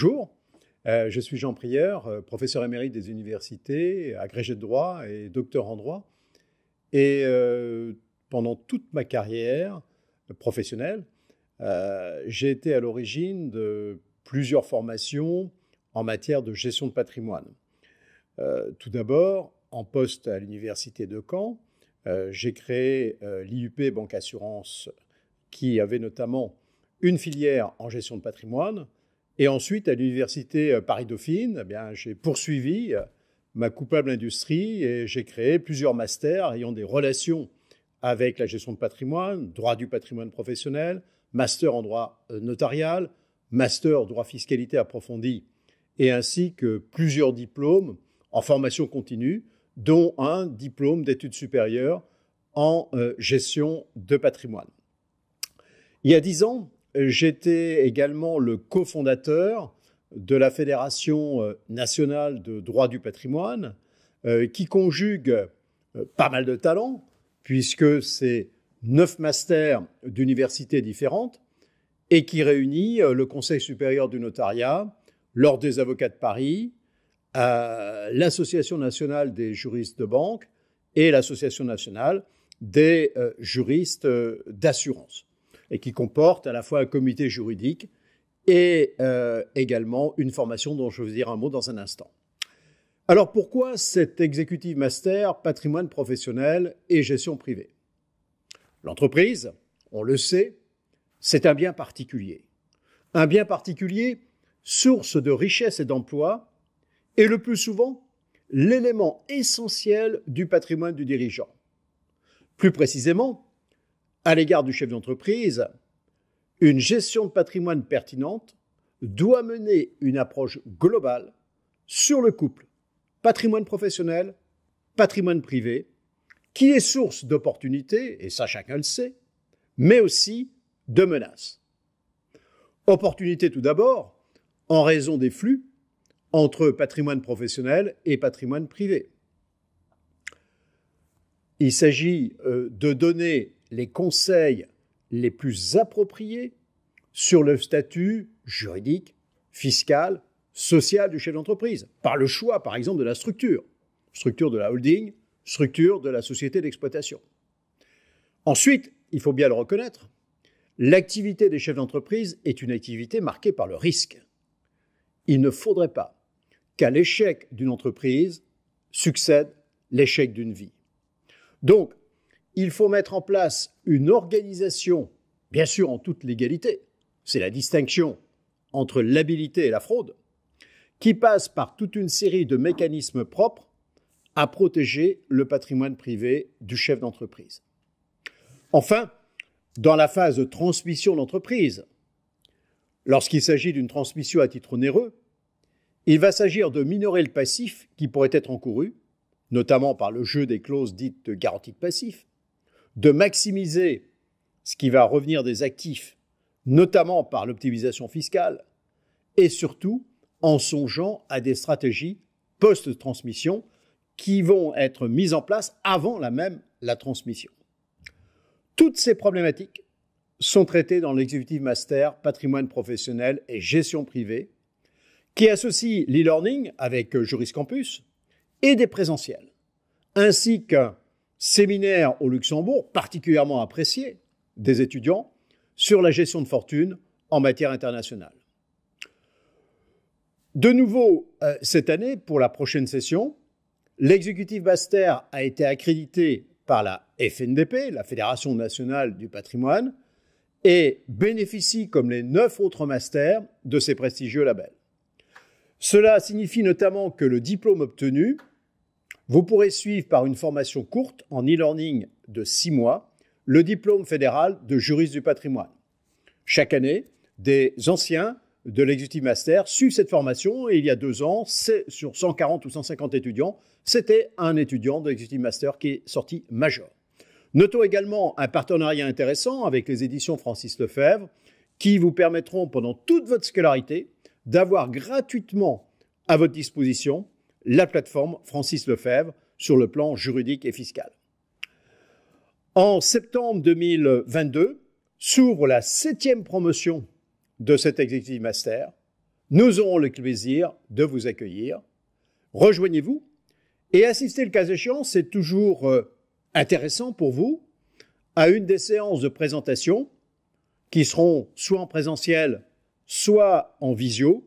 Bonjour, je suis Jean Prieur, professeur émérite des universités, agrégé de droit et docteur en droit. Et pendant toute ma carrière professionnelle, j'ai été à l'origine de plusieurs formations en matière de gestion de patrimoine. Tout d'abord, en poste à l'université de Caen, j'ai créé l'IUP Banque Assurance qui avait notamment une filière en gestion de patrimoine. Et ensuite, à l'université Paris-Dauphine, j'ai poursuivi ma coupable industrie et j'ai créé plusieurs masters ayant des relations avec la gestion de patrimoine, droit du patrimoine professionnel, master en droit notarial, master en droit fiscalité approfondie, et ainsi que plusieurs diplômes en formation continue, dont un diplôme d'études supérieures en gestion de patrimoine. Il y a 10 ans, j'étais également le cofondateur de la Fédération nationale de droit du patrimoine, qui conjugue pas mal de talents, puisque c'est 9 masters d'universités différentes, et qui réunit le Conseil supérieur du notariat, l'Ordre des avocats de Paris, l'Association nationale des juristes de banque et l'Association nationale des juristes d'assurance, et qui comporte à la fois un comité juridique et également une formation dont je vais vous dire un mot dans un instant. Alors pourquoi cet Executive Master patrimoine professionnel et gestion privée? L'entreprise, on le sait, c'est un bien particulier. Un bien particulier, source de richesse et d'emploi, et le plus souvent, l'élément essentiel du patrimoine du dirigeant. Plus précisément, à l'égard du chef d'entreprise, une gestion de patrimoine pertinente doit mener une approche globale sur le couple patrimoine professionnel, patrimoine privé, qui est source d'opportunités, et ça chacun le sait, mais aussi de menaces. Opportunités tout d'abord, en raison des flux entre patrimoine professionnel et patrimoine privé. Il s'agit de donner les conseils les plus appropriés sur le statut juridique, fiscal, social du chef d'entreprise, par le choix, par exemple, de la structure de la holding, structure de la société d'exploitation. Ensuite, il faut bien le reconnaître, l'activité des chefs d'entreprise est une activité marquée par le risque. Il ne faudrait pas qu'à l'échec d'une entreprise succède l'échec d'une vie. Donc, il faut mettre en place une organisation, bien sûr en toute légalité, c'est la distinction entre l'habilité et la fraude, qui passe par toute une série de mécanismes propres à protéger le patrimoine privé du chef d'entreprise. Enfin, dans la phase de transmission d'entreprise, lorsqu'il s'agit d'une transmission à titre onéreux, il va s'agir de minorer le passif qui pourrait être encouru, notamment par le jeu des clauses dites de garantie de passif, de maximiser ce qui va revenir des actifs, notamment par l'optimisation fiscale, et surtout en songeant à des stratégies post-transmission qui vont être mises en place avant même la transmission. Toutes ces problématiques sont traitées dans l'Executive Master Patrimoine professionnel et gestion privée, qui associe l'e-learning avec Juriscampus et des présentiels, ainsi qu'un séminaire au Luxembourg particulièrement apprécié des étudiants sur la gestion de fortune en matière internationale. De nouveau, cette année, pour la prochaine session, l'Executive Master a été accrédité par la FNDP, la Fédération nationale du patrimoine, et bénéficie, comme les 9 autres masters, de ces prestigieux labels. Cela signifie notamment que le diplôme obtenu, vous pourrez suivre par une formation courte en e-learning de 6 mois, le diplôme fédéral de juriste du patrimoine. Chaque année, des anciens de l'Executive Master suivent cette formation et il y a 2 ans, sur 140 ou 150 étudiants, c'était un étudiant de l'Executive Master qui est sorti major. Notons également un partenariat intéressant avec les éditions Francis Lefebvre qui vous permettront pendant toute votre scolarité d'avoir gratuitement à votre disposition la plateforme Francis Lefebvre sur le plan juridique et fiscal. En septembre 2022, s'ouvre la 7e promotion de cet Executive Master, Nous aurons le plaisir de vous accueillir. Rejoignez-vous et assistez le cas échéant, c'est toujours intéressant pour vous, à une des séances de présentation qui seront soit en présentiel, soit en visio,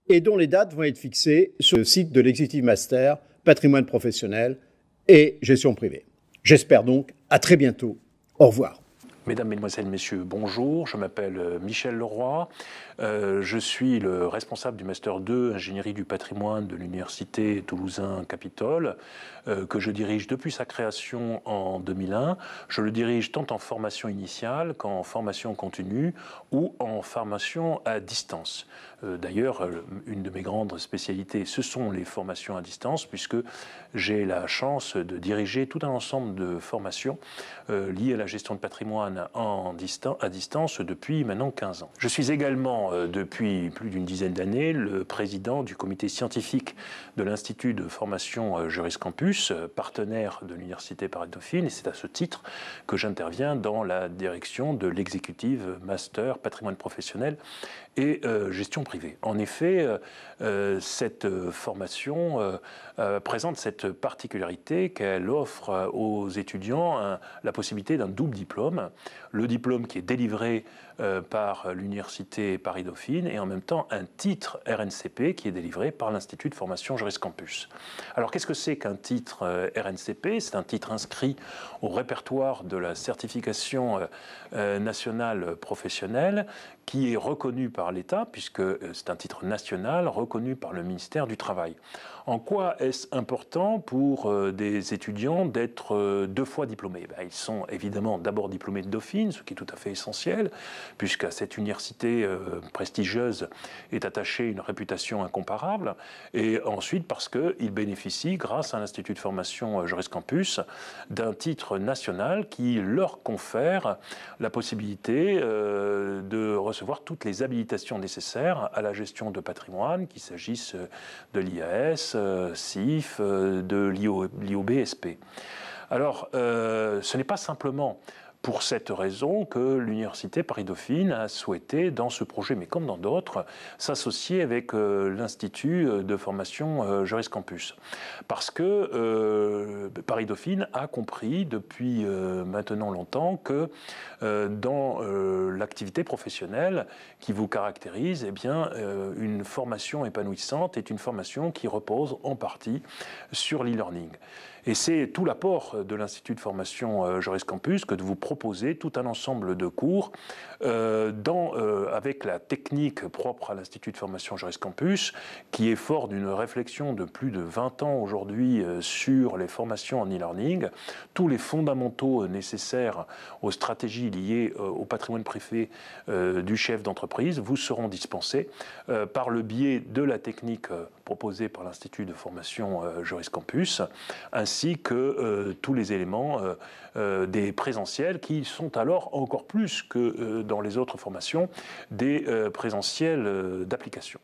et dont les dates vont être fixées sur le site de l'Executive Master, Patrimoine professionnel et gestion privée. J'espère donc à très bientôt. Au revoir. Mesdames, Mesdemoiselles, Messieurs, bonjour. Je m'appelle Michel Leroy. Je suis le responsable du Master 2 Ingénierie du patrimoine de l'Université Toulousain-Capitole, que je dirige depuis sa création en 2001. Je le dirige tant en formation initiale qu'en formation continue ou en formation à distance. D'ailleurs, une de mes grandes spécialités, ce sont les formations à distance, puisque j'ai la chance de diriger tout un ensemble de formations liées à la gestion de patrimoine à distance depuis maintenant 15 ans. Je suis également, depuis plus d'une dizaine d'années, le président du comité scientifique de l'Institut de formation Juriscampus, partenaire de l'Université Paris-Dauphine, et c'est à ce titre que j'interviens dans la direction de l'exécutive Master Patrimoine professionnel et gestion privée. En effet, cette formation présente cette particularité qu'elle offre aux étudiants la possibilité d'un double diplôme. Le diplôme qui est délivré par l'Université Paris-Dauphine et en même temps un titre RNCP qui est délivré par l'Institut de formation Juriscampus. Alors qu'est-ce que c'est qu'un titre RNCP? C'est un titre inscrit au répertoire de la certification nationale professionnelle qui est reconnu par l'État, puisque c'est un titre national reconnu par le ministère du Travail. En quoi est-ce important pour des étudiants d'être 2 fois diplômés? Ils sont évidemment d'abord diplômés de Dauphine, ce qui est tout à fait essentiel, puisqu'à cette université prestigieuse est attachée une réputation incomparable, et ensuite parce qu'ils bénéficient, grâce à l'Institut de formation Juriscampus, d'un titre national qui leur confère la possibilité de recevoir toutes les habilitations nécessaires à la gestion de patrimoine, qu'il s'agisse de l'IAS, CIF, de l'IOBSP. Alors, ce n'est pas simplement pour cette raison que l'Université Paris-Dauphine a souhaité, dans ce projet, mais comme dans d'autres, s'associer avec l'Institut de formation Juriscampus. Parce que Paris-Dauphine a compris depuis maintenant longtemps que dans l'activité professionnelle qui vous caractérise, eh bien, une formation épanouissante est une formation qui repose en partie sur l'e-learning. Et c'est tout l'apport de l'Institut de formation Juriscampus que de vous proposer tout un ensemble de cours avec la technique propre à l'Institut de formation Juriscampus, qui est fort d'une réflexion de plus de 20 ans aujourd'hui sur les formations en e-learning. Tous les fondamentaux nécessaires aux stratégies liées au patrimoine privé du chef d'entreprise vous seront dispensés par le biais de la technique proposée par l'Institut de formation Juriscampus, ainsi que tous les éléments des présentiels qui sont alors encore plus que dans les autres formations des présentiels d'application.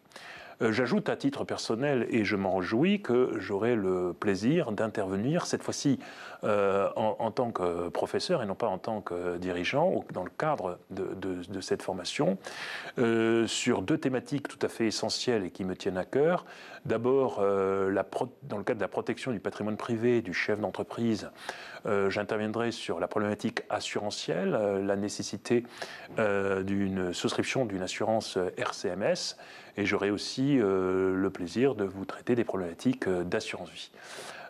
J'ajoute à titre personnel, et je m'en réjouis, que j'aurai le plaisir d'intervenir, cette fois-ci en tant que professeur et non pas en tant que dirigeant, dans le cadre de cette formation, sur 2 thématiques tout à fait essentielles et qui me tiennent à cœur. D'abord, dans le cadre de la protection du patrimoine privé du chef d'entreprise, j'interviendrai sur la problématique assurantielle, la nécessité d'une souscription d'une assurance RCMS, et j'aurai aussi le plaisir de vous traiter des problématiques d'assurance vie.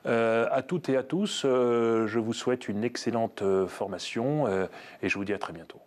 À toutes et à tous, je vous souhaite une excellente formation et je vous dis à très bientôt.